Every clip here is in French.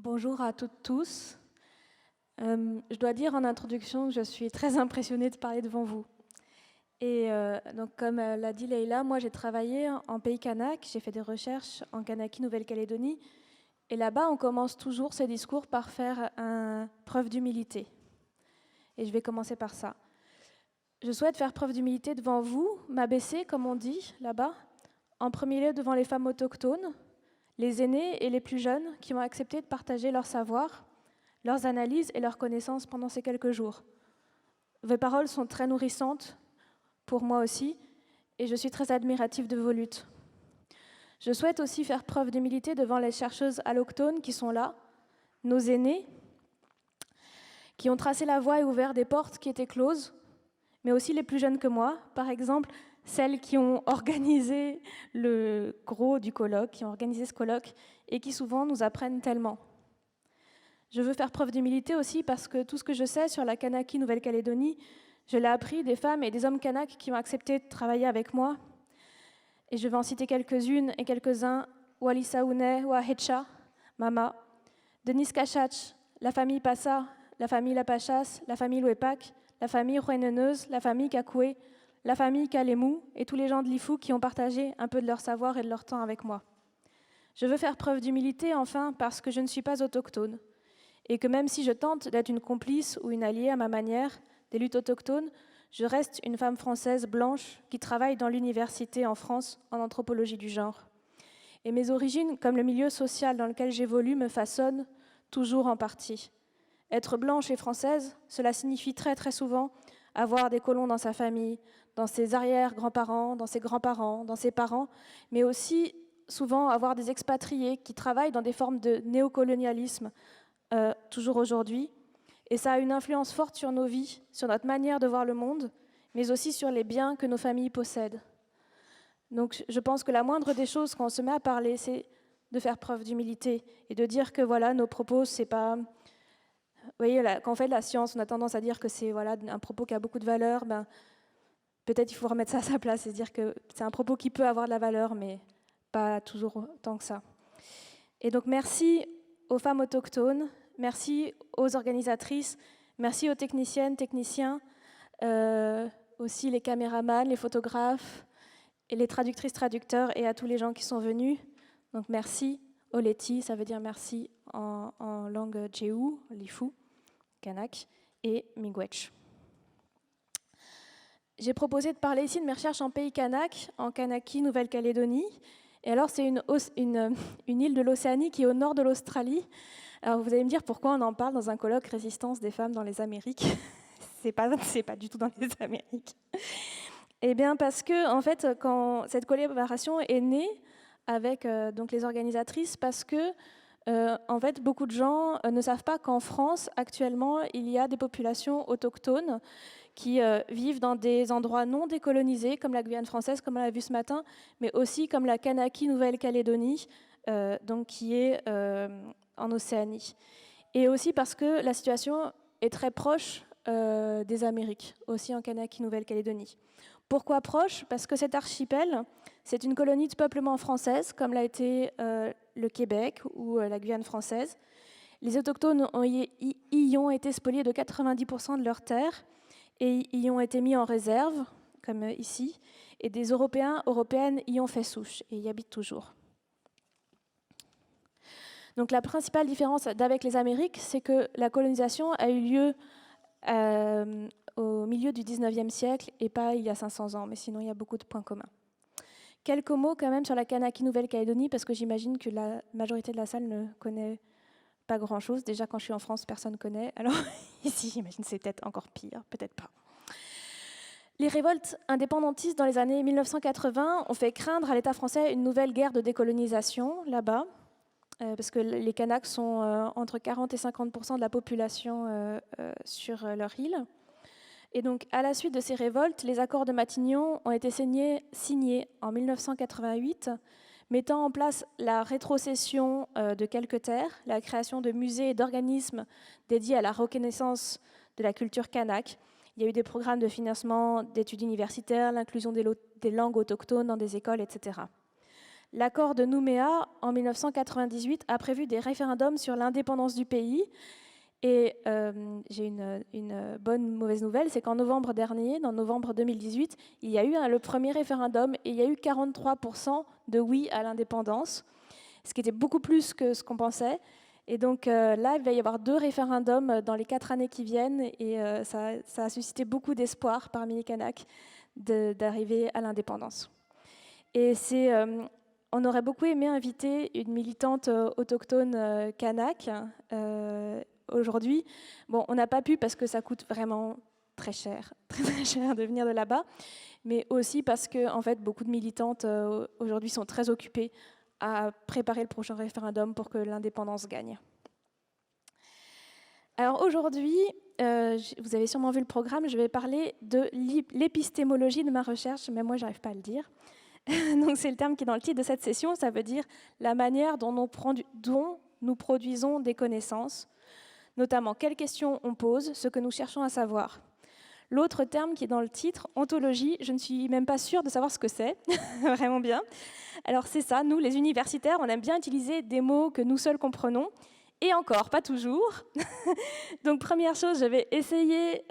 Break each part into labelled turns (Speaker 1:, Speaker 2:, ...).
Speaker 1: Bonjour à toutes, tous. Je dois dire en introduction que je suis très impressionnée de parler devant vous. Et donc, comme l'a dit Leïla, moi j'ai travaillé en pays kanak, j'ai fait des recherches en Kanaki, Nouvelle-Calédonie. Et là-bas, on commence toujours ces discours par faire preuve d'humilité. Et je vais commencer par ça. Je souhaite faire preuve d'humilité devant vous, m'abaisser, comme on dit là-bas, en premier lieu devant les femmes autochtones, les aînés et les plus jeunes qui ont accepté de partager leur savoir, leurs analyses et leurs connaissances pendant ces quelques jours. Vos paroles sont très nourrissantes, pour moi aussi, et je suis très admirative de vos luttes. Je souhaite aussi faire preuve d'humilité devant les chercheuses allochtones qui sont là, nos aînés, qui ont tracé la voie et ouvert des portes qui étaient closes, mais aussi les plus jeunes que moi, par exemple, celles qui ont organisé le gros du colloque, qui ont organisé ce colloque, et qui souvent nous apprennent tellement. Je veux faire preuve d'humilité aussi parce que tout ce que je sais sur la Kanaki Nouvelle-Calédonie, je l'ai appris des femmes et des hommes kanaks qui ont accepté de travailler avec moi. Et je vais en citer quelques-unes et quelques-uns. Walisa Oune, Wahecha, Mama, Denis Kachach, la famille Passa, la famille Lapachas, la famille Louepak, la famille Roueneneuse, la famille Kakoué, la famille Kalemou et tous les gens de l'Ifou qui ont partagé un peu de leur savoir et de leur temps avec moi. Je veux faire preuve d'humilité, enfin, parce que je ne suis pas autochtone et que même si je tente d'être une complice ou une alliée à ma manière des luttes autochtones, je reste une femme française blanche qui travaille dans l'université en France en anthropologie du genre. Et mes origines, comme le milieu social dans lequel j'évolue, me façonnent toujours en partie. Être blanche et française, cela signifie très très souvent avoir des colons dans sa famille, dans ses arrière-grands-parents, dans ses grands-parents, dans ses parents, mais aussi souvent avoir des expatriés qui travaillent dans des formes de néocolonialisme, toujours aujourd'hui. Et ça a une influence forte sur nos vies, sur notre manière de voir le monde, mais aussi sur les biens que nos familles possèdent. Donc je pense que la moindre des choses quand on se met à parler, c'est de faire preuve d'humilité et de dire que voilà, nos propos, c'est pas... Vous voyez, quand on fait de la science, on a tendance à dire que c'est voilà, un propos qui a beaucoup de valeur. Ben, peut-être il faut remettre ça à sa place et se dire que c'est un propos qui peut avoir de la valeur, mais pas toujours tant que ça. Et donc merci aux femmes autochtones, merci aux organisatrices, merci aux techniciennes, techniciens, aussi les caméramans, les photographes, et les traductrices, traducteurs, et à tous les gens qui sont venus. Donc merci, Oleti, ça veut dire merci en langue Jéhu, Lifou, Kanak, et Miigwech. J'ai proposé de parler ici de mes recherches en pays kanak, en Kanaki, Nouvelle-Calédonie. Et alors, c'est une île de l'Océanie qui est au nord de l'Australie. Alors, vous allez me dire pourquoi on en parle dans un colloque Résistance des femmes dans les Amériques. C'est pas du tout dans les Amériques. Eh bien, parce que, en fait, quand cette collaboration est née avec donc les organisatrices, parce que, en fait, beaucoup de gens ne savent pas qu'en France, actuellement, il y a des populations autochtones qui vivent dans des endroits non décolonisés, comme la Guyane française, comme on l'a vu ce matin, mais aussi comme la Kanaki Nouvelle-Calédonie, donc qui est en Océanie. Et aussi parce que la situation est très proche des Amériques, aussi en Kanaki Nouvelle-Calédonie. Pourquoi proche? Parce que cet archipel, c'est une colonie de peuplement française, comme l'a été le Québec ou la Guyane française. Les autochtones y ont été spoliés de 90% de leurs terres et y ont été mis en réserve, comme ici, et des Européennes y ont fait souche et y habitent toujours. Donc la principale différence d'avec les Amériques, c'est que la colonisation a eu lieu au milieu du 19e siècle et pas il y a 500 ans, mais sinon il y a beaucoup de points communs. Quelques mots quand même sur la Kanaki Nouvelle-Calédonie, parce que j'imagine que la majorité de la salle ne connaît pas grand-chose. Déjà, quand je suis en France, personne ne connaît. Alors ici, j'imagine que c'est peut-être encore pire, peut-être pas. Les révoltes indépendantistes dans les années 1980 ont fait craindre à l'État français une nouvelle guerre de décolonisation là-bas, parce que les Kanaks sont entre 40 et 50% de la population sur leur île. Et donc, à la suite de ces révoltes, les accords de Matignon ont été signés en 1988, mettant en place la rétrocession de quelques terres, la création de musées et d'organismes dédiés à la reconnaissance de la culture kanak. Il y a eu des programmes de financement d'études universitaires, l'inclusion des langues autochtones dans des écoles, etc. l'accord de Nouméa, en 1998, a prévu des référendums sur l'indépendance du pays. Et j'ai une bonne mauvaise nouvelle, c'est qu'en novembre dernier, en novembre 2018, il y a eu le premier référendum et il y a eu 43% de oui à l'indépendance, ce qui était beaucoup plus que ce qu'on pensait. Et donc là, il va y avoir 2 référendums dans les 4 années qui viennent et ça a suscité beaucoup d'espoir parmi les Kanaks d'arriver à l'indépendance. Et on aurait beaucoup aimé inviter une militante autochtone kanak aujourd'hui. Bon, on n'a pas pu parce que ça coûte vraiment très cher, très cher de venir de là-bas, mais aussi parce que en fait, beaucoup de militantes aujourd'hui sont très occupées à préparer le prochain référendum pour que l'indépendance gagne. Alors aujourd'hui, vous avez sûrement vu le programme, je vais parler de l'épistémologie de ma recherche, mais moi, j'arrive pas à le dire. Donc c'est le terme qui est dans le titre de cette session, ça veut dire la manière dont nous produisons des connaissances, notamment quelles questions on pose, ce que nous cherchons à savoir. L'autre terme qui est dans le titre, ontologie, je ne suis même pas sûre de savoir ce que c'est, vraiment bien. Alors c'est ça, nous les universitaires, on aime bien utiliser des mots que nous seuls comprenons, et encore, pas toujours. Donc première chose, je vais essayer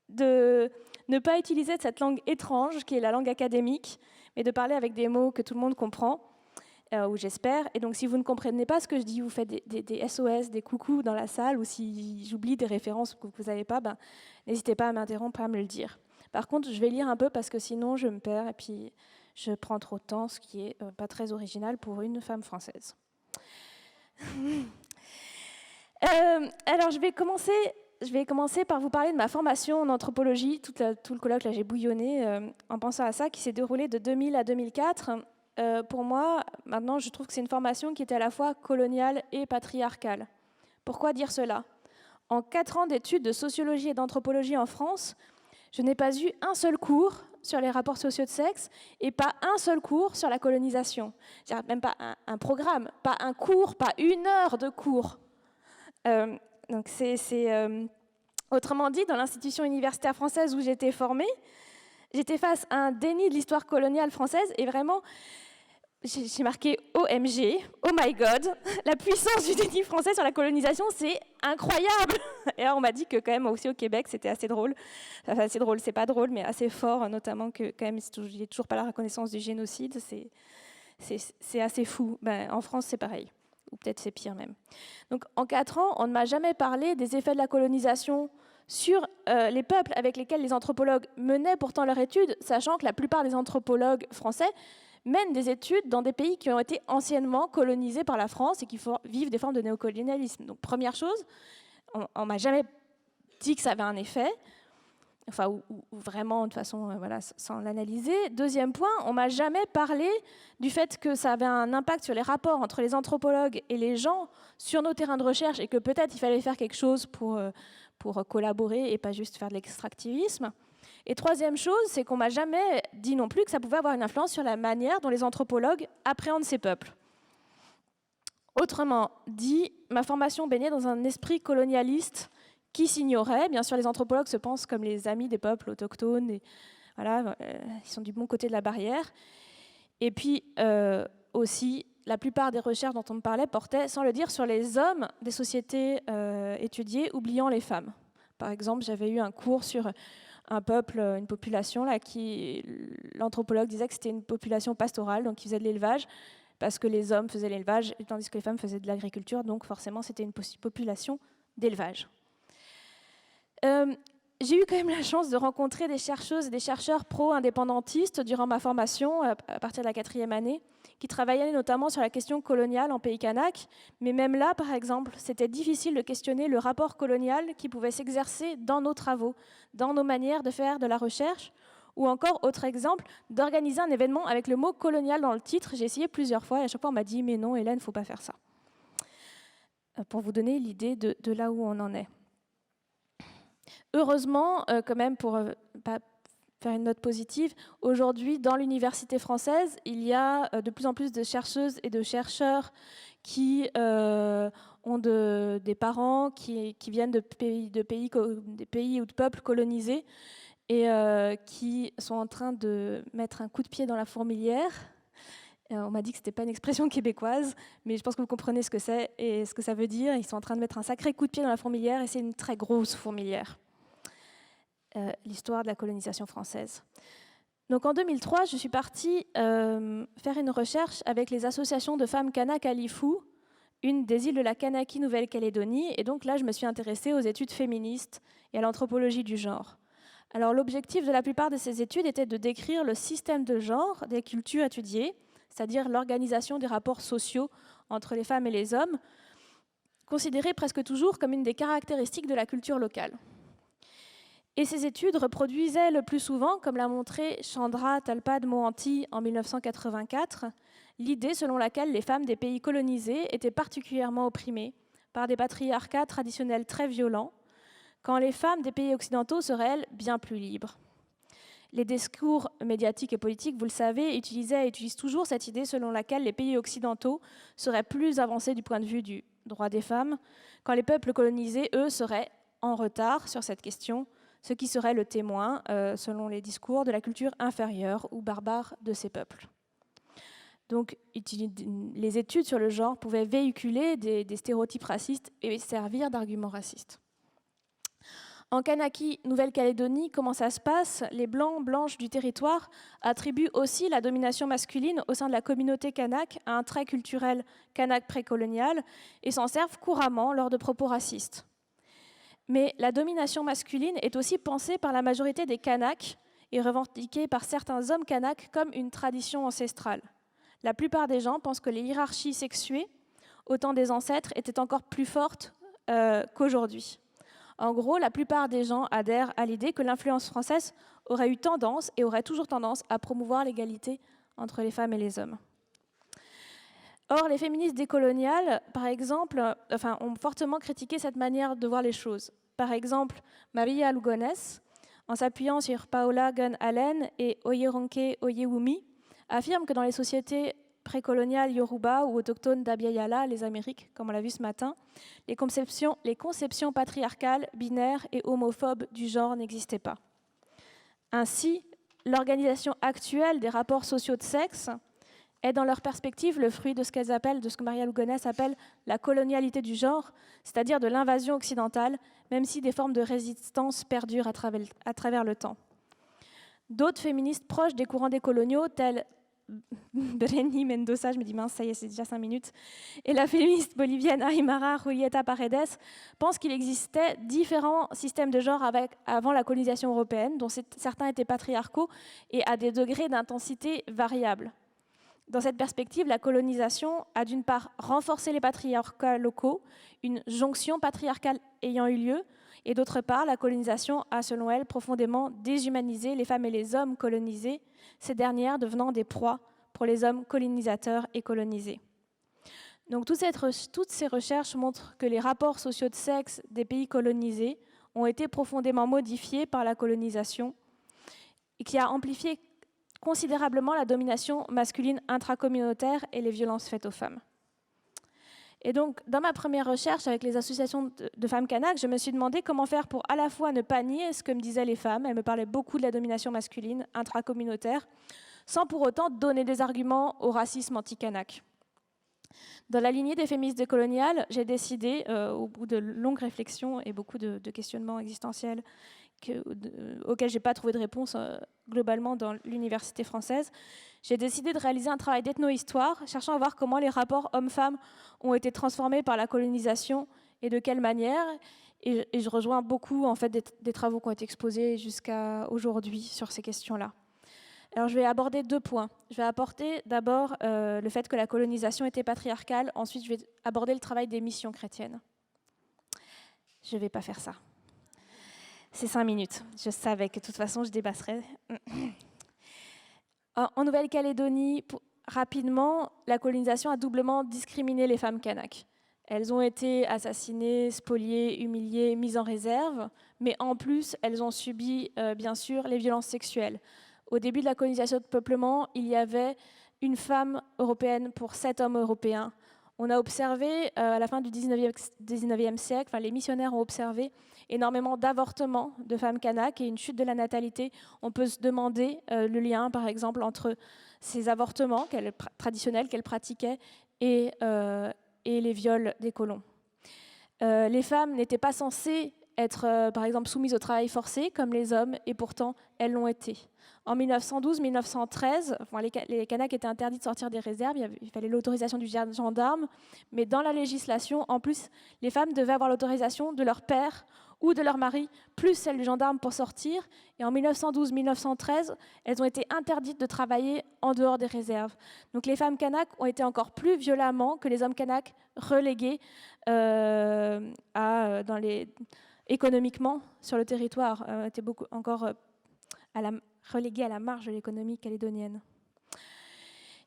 Speaker 1: de ne pas utiliser cette langue étrange qui est la langue académique, mais de parler avec des mots que tout le monde comprend, ou j'espère. Et donc si vous ne comprenez pas ce que je dis, vous faites des SOS, des coucous dans la salle, ou si j'oublie des références que vous n'avez pas, n'hésitez pas à m'interrompre, à me le dire. Par contre, je vais lire un peu parce que sinon je me perds et puis je prends trop de temps, ce qui n'est pas très original pour une femme française. Alors je vais commencer par vous parler de ma formation en anthropologie. Tout le colloque, là, j'ai bouillonné en pensant à ça, qui s'est déroulé de 2000 à 2004. Pour moi, maintenant, je trouve que c'est une formation qui était à la fois coloniale et patriarcale. Pourquoi dire cela ? En 4 ans d'études de sociologie et d'anthropologie en France, je n'ai pas eu un seul cours sur les rapports sociaux de sexe et pas un seul cours sur la colonisation. Même pas un programme, pas un cours, pas 1 heure de cours. Donc autrement dit, dans l'institution universitaire française où j'étais formée, j'étais face à un déni de l'histoire coloniale française et vraiment, j'ai marqué OMG, oh my god, la puissance du déni français sur la colonisation, c'est incroyable. Et là, on m'a dit que quand même aussi au Québec, c'était assez drôle. Enfin, assez drôle, c'est pas drôle, mais assez fort, notamment que quand même, il n'y a toujours pas la reconnaissance du génocide. C'est assez fou. En France, c'est pareil. Ou peut-être c'est pire même. Donc en 4 ans, on ne m'a jamais parlé des effets de la colonisation sur les peuples avec lesquels les anthropologues menaient pourtant leur étude, sachant que la plupart des anthropologues français mènent des études dans des pays qui ont été anciennement colonisés par la France et qui vivent des formes de néocolonialisme. Donc première chose, on ne m'a jamais dit que ça avait un effet, enfin, ou vraiment de façon sans l'analyser. Deuxième point, on ne m'a jamais parlé du fait que ça avait un impact sur les rapports entre les anthropologues et les gens sur nos terrains de recherche et que peut-être il fallait faire quelque chose pour collaborer et pas juste faire de l'extractivisme. Et troisième chose, c'est qu'on ne m'a jamais dit non plus que ça pouvait avoir une influence sur la manière dont les anthropologues appréhendent ces peuples. Autrement dit, ma formation baignait dans un esprit colonialiste qui s'ignorait. Bien sûr, les anthropologues se pensent comme les amis des peuples autochtones, et voilà, ils sont du bon côté de la barrière. Et puis aussi, la plupart des recherches dont on me parlait portaient, sans le dire, sur les hommes des sociétés étudiées, oubliant les femmes. Par exemple, j'avais eu un cours sur un peuple, une population, là, qui l'anthropologue disait que c'était une population pastorale, donc qui faisait de l'élevage, parce que les hommes faisaient l'élevage, tandis que les femmes faisaient de l'agriculture, donc forcément c'était une population d'élevage. J'ai eu quand même la chance de rencontrer des chercheuses et des chercheurs pro-indépendantistes durant ma formation, à partir de la 4e année, qui travaillaient notamment sur la question coloniale en pays kanak. Mais même là, par exemple, c'était difficile de questionner le rapport colonial qui pouvait s'exercer dans nos travaux, dans nos manières de faire de la recherche, ou encore, autre exemple, d'organiser un événement avec le mot colonial dans le titre. J'ai essayé plusieurs fois et à chaque fois on m'a dit « mais non Hélène, il ne faut pas faire ça ». Pour vous donner l'idée de là où on en est. Heureusement, quand même, pour faire une note positive, aujourd'hui, dans l'université française, il y a de plus en plus de chercheuses et de chercheurs qui ont des parents qui viennent des pays ou de peuples colonisés et qui sont en train de mettre un coup de pied dans la fourmilière On m'a dit que ce n'était pas une expression québécoise, mais je pense que vous comprenez ce que c'est et ce que ça veut dire. Ils sont en train de mettre un sacré coup de pied dans la fourmilière, et c'est une très grosse fourmilière. L'histoire de la colonisation française. Donc en 2003, je suis partie faire une recherche avec les associations de femmes Kanak à Lifou, une des îles de la Kanaki Nouvelle-Calédonie, et donc là, je me suis intéressée aux études féministes et à l'anthropologie du genre. Alors l'objectif de la plupart de ces études était de décrire le système de genre des cultures étudiées, c'est-à-dire l'organisation des rapports sociaux entre les femmes et les hommes, considérée presque toujours comme une des caractéristiques de la culture locale. Et ces études reproduisaient le plus souvent, comme l'a montré Chandra Talpade-Mohanty en 1984, l'idée selon laquelle les femmes des pays colonisés étaient particulièrement opprimées par des patriarcats traditionnels très violents, quand les femmes des pays occidentaux seraient, elles, bien plus libres. Les discours médiatiques et politiques, vous le savez, utilisaient et utilisent toujours cette idée selon laquelle les pays occidentaux seraient plus avancés du point de vue du droit des femmes, quand les peuples colonisés, eux, seraient en retard sur cette question, ce qui serait le témoin, selon les discours, de la culture inférieure ou barbare de ces peuples. Donc, les études sur le genre pouvaient véhiculer des stéréotypes racistes et servir d'arguments racistes. En Kanaki, Nouvelle-Calédonie, comment ça se passe? Les blancs, blanches du territoire attribuent aussi la domination masculine au sein de la communauté kanak à un trait culturel kanak précolonial et s'en servent couramment lors de propos racistes. Mais la domination masculine est aussi pensée par la majorité des Kanaks et revendiquée par certains hommes Kanaks comme une tradition ancestrale. La plupart des gens pensent que les hiérarchies sexuées, au temps des ancêtres, étaient encore plus fortes qu'aujourd'hui. En gros, la plupart des gens adhèrent à l'idée que l'influence française aurait eu tendance et aurait toujours tendance à promouvoir l'égalité entre les femmes et les hommes. Or, les féministes décoloniales, par exemple, ont fortement critiqué cette manière de voir les choses. Par exemple, Maria Lugones, en s'appuyant sur Paola Gunn-Allen et Oyeronke Oyewumi, affirme que dans les sociétés précoloniales Yoruba ou autochtones d'Abya-Yala, les Amériques, comme on l'a vu ce matin, les conceptions patriarcales, binaires et homophobes du genre n'existaient pas. Ainsi, l'organisation actuelle des rapports sociaux de sexe est dans leur perspective le fruit de ce qu'elles appellent, de ce que Maria Lugones appelle la colonialité du genre, c'est-à-dire de l'invasion occidentale, même si des formes de résistance perdurent à travers le temps. D'autres féministes proches des courants décoloniaux, tels Bereni Mendoza, je me dis mince, ça y est, c'est déjà 5 minutes, et la féministe bolivienne Aymara Julieta Paredes, pensent qu'il existait différents systèmes de genre avant la colonisation européenne, dont certains étaient patriarcaux et à des degrés d'intensité variables. Dans cette perspective, la colonisation a d'une part renforcé les patriarcats locaux, une jonction patriarcale ayant eu lieu, et d'autre part, la colonisation a, selon elle, profondément déshumanisé les femmes et les hommes colonisés, ces dernières devenant des proies pour les hommes colonisateurs et colonisés. Donc toutes ces recherches montrent que les rapports sociaux de sexe des pays colonisés ont été profondément modifiés par la colonisation et qui a amplifié considérablement la domination masculine intracommunautaire et les violences faites aux femmes. Et donc, dans ma première recherche avec les associations de femmes kanak, je me suis demandé comment faire pour à la fois ne pas nier ce que me disaient les femmes, elles me parlaient beaucoup de la domination masculine intracommunautaire, sans pour autant donner des arguments au racisme anti-kanak. Dans la lignée des féministes décoloniales, j'ai décidé, au bout de longues réflexions et beaucoup de questionnements existentiels auxquels je n'ai pas trouvé de réponse globalement dans l'université française, j'ai décidé de réaliser un travail d'ethno-histoire, cherchant à voir comment les rapports hommes-femmes ont été transformés par la colonisation et de quelle manière. Et je rejoins beaucoup en fait, des travaux qui ont été exposés jusqu'à aujourd'hui sur ces questions-là. Alors je vais aborder 2 points. Je vais aborder d'abord le fait que la colonisation était patriarcale. Ensuite, je vais aborder le travail des missions chrétiennes. Je ne vais pas faire ça. C'est 5 minutes. Je savais que de toute façon, je dépasserais. En Nouvelle-Calédonie, rapidement, la colonisation a doublement discriminé les femmes kanak. Elles ont été assassinées, spoliées, humiliées, mises en réserve, mais en plus, elles ont subi, bien sûr, les violences sexuelles. Au début de la colonisation de peuplement, il y avait une femme européenne pour 7 hommes européens. On a observé, à la fin du 19e siècle, les missionnaires ont observé énormément d'avortements de femmes kanaks et une chute de la natalité. On peut se demander le lien, par exemple, entre ces avortements traditionnels qu'elles pratiquaient et les viols des colons. Les femmes n'étaient pas censées être, par exemple, soumises au travail forcé, comme les hommes, et pourtant, elles l'ont été. En 1912-1913, les Kanaks étaient interdits de sortir des réserves, il fallait l'autorisation du gendarme, mais dans la législation, en plus, les femmes devaient avoir l'autorisation de leur père ou de leur mari, plus celle du gendarme pour sortir. Et en 1912-1913, elles ont été interdites de travailler en dehors des réserves. Donc les femmes Kanaks ont été encore plus violemment que les hommes Kanaks relégués économiquement sur le territoire, étaient encore relégués à la marge de l'économie calédonienne.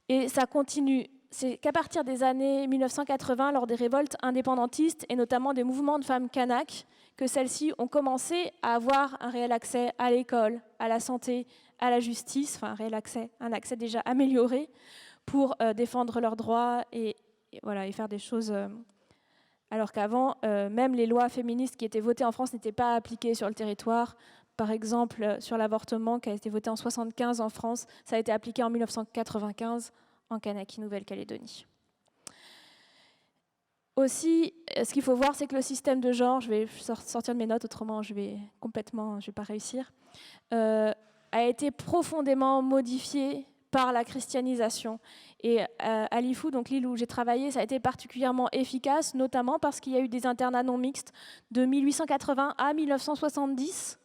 Speaker 1: Et ça continue. C'est qu'à partir des années 1980, lors des révoltes indépendantistes et notamment des mouvements de femmes kanaks, que celles-ci ont commencé à avoir un réel accès à l'école, à la santé, à la justice, enfin un accès déjà amélioré pour défendre leurs droits et faire des choses. Alors qu'avant, même les lois féministes qui étaient votées en France n'étaient pas appliquées sur le territoire. Par exemple, sur l'avortement qui a été voté en 1975 en France, ça a été appliqué en 1995 en Kanaki, Nouvelle-Calédonie. Aussi, ce qu'il faut voir, c'est que le système de genre, je vais sortir de mes notes, autrement je vais pas réussir, a été profondément modifié par la christianisation. Et à Lifou, donc l'île où j'ai travaillé, ça a été particulièrement efficace, notamment parce qu'il y a eu des internats non mixtes de 1880 à 1970,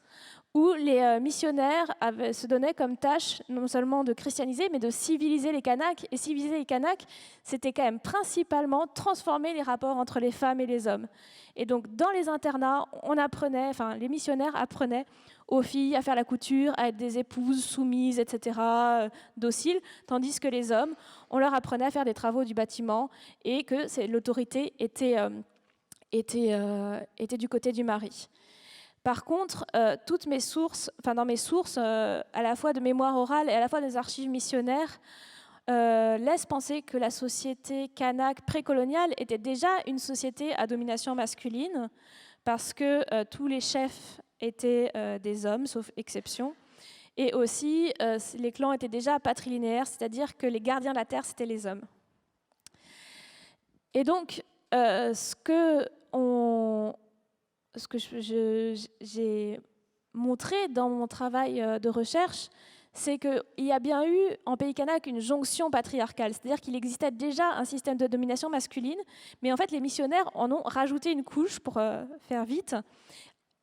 Speaker 1: où les missionnaires se donnaient comme tâche non seulement de christianiser, mais de civiliser les Kanaks. Et civiliser les Kanaks, c'était quand même principalement transformer les rapports entre les femmes et les hommes. Et donc, dans les internats, les missionnaires apprenaient aux filles à faire la couture, à être des épouses soumises, etc., dociles, tandis que les hommes, on leur apprenait à faire des travaux du bâtiment et que l'autorité était du côté du mari. Par contre, toutes mes sources, dans mes sources, à la fois de mémoire orale et à la fois des archives missionnaires, laissent penser que la société kanak précoloniale était déjà une société à domination masculine, parce que tous les chefs étaient des hommes, sauf exception. Et aussi, les clans étaient déjà patrilinéaires, c'est-à-dire que les gardiens de la terre, c'était les hommes. Et donc, ce que j'ai montré dans mon travail de recherche, c'est qu'il y a bien eu en Pays Kanak une jonction patriarcale, c'est-à-dire qu'il existait déjà un système de domination masculine, mais en fait les missionnaires en ont rajouté une couche pour faire vite.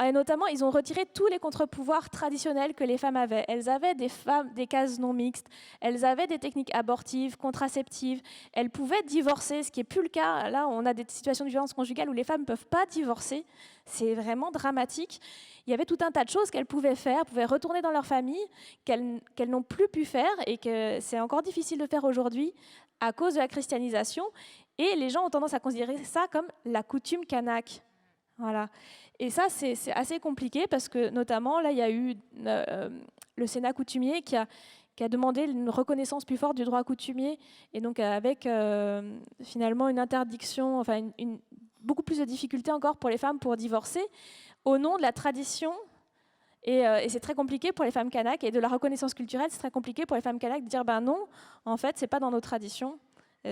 Speaker 1: Et notamment, ils ont retiré tous les contre-pouvoirs traditionnels que les femmes avaient. Elles avaient des cases non mixtes, elles avaient des techniques abortives, contraceptives, elles pouvaient divorcer, ce qui n'est plus le cas. Là, on a des situations de violence conjugale où les femmes ne peuvent pas divorcer. C'est vraiment dramatique. Il y avait tout un tas de choses qu'elles pouvaient faire, pouvaient retourner dans leur famille, qu'elles n'ont plus pu faire et que c'est encore difficile de faire aujourd'hui à cause de la christianisation. Et les gens ont tendance à considérer ça comme la coutume kanak. Voilà. Et ça, c'est assez compliqué parce que, notamment, là, il y a eu le Sénat coutumier qui a demandé une reconnaissance plus forte du droit coutumier, et donc avec finalement une interdiction, beaucoup plus de difficultés encore pour les femmes pour divorcer, au nom de la tradition. Et c'est très compliqué pour les femmes kanak, et de la reconnaissance culturelle, c'est très compliqué pour les femmes kanak de dire ben non, en fait, c'est pas dans nos traditions,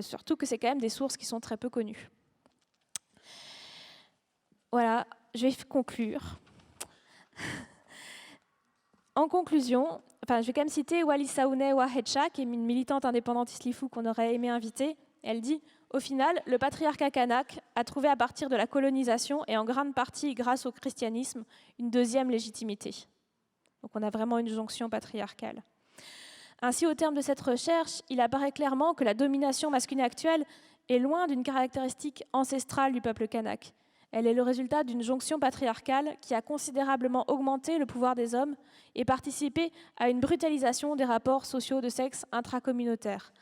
Speaker 1: surtout que c'est quand même des sources qui sont très peu connues. Voilà, je vais conclure. En conclusion, je vais quand même citer Wali Saouneh Wahecha, qui est une militante indépendantiste Lifou qu'on aurait aimé inviter. Elle dit « Au final, le patriarcat kanak a trouvé à partir de la colonisation, et en grande partie grâce au christianisme, une deuxième légitimité. » Donc on a vraiment une jonction patriarcale. Ainsi, au terme de cette recherche, il apparaît clairement que la domination masculine actuelle est loin d'une caractéristique ancestrale du peuple kanak. Elle est le résultat d'une jonction patriarcale qui a considérablement augmenté le pouvoir des hommes et participé à une brutalisation des rapports sociaux de sexe intracommunautaires.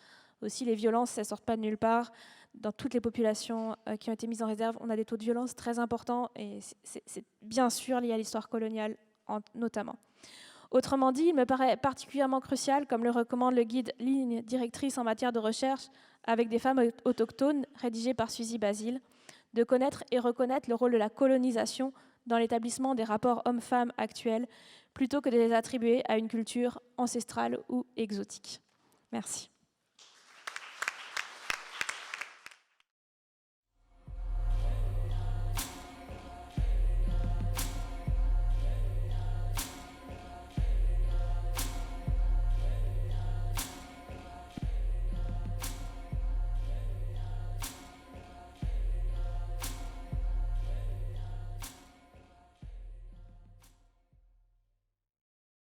Speaker 1: Aussi, les violences, elles ne sortent pas de nulle part. Dans toutes les populations qui ont été mises en réserve, on a des taux de violence très importants, et c'est bien sûr lié à l'histoire coloniale notamment. Autrement dit, il me paraît particulièrement crucial, comme le recommande le guide Ligne directrice en matière de recherche, avec des femmes autochtones, rédigé par Suzy Basile, de connaître et reconnaître le rôle de la colonisation dans l'établissement des rapports hommes-femmes actuels, plutôt que de les attribuer à une culture ancestrale ou exotique. Merci.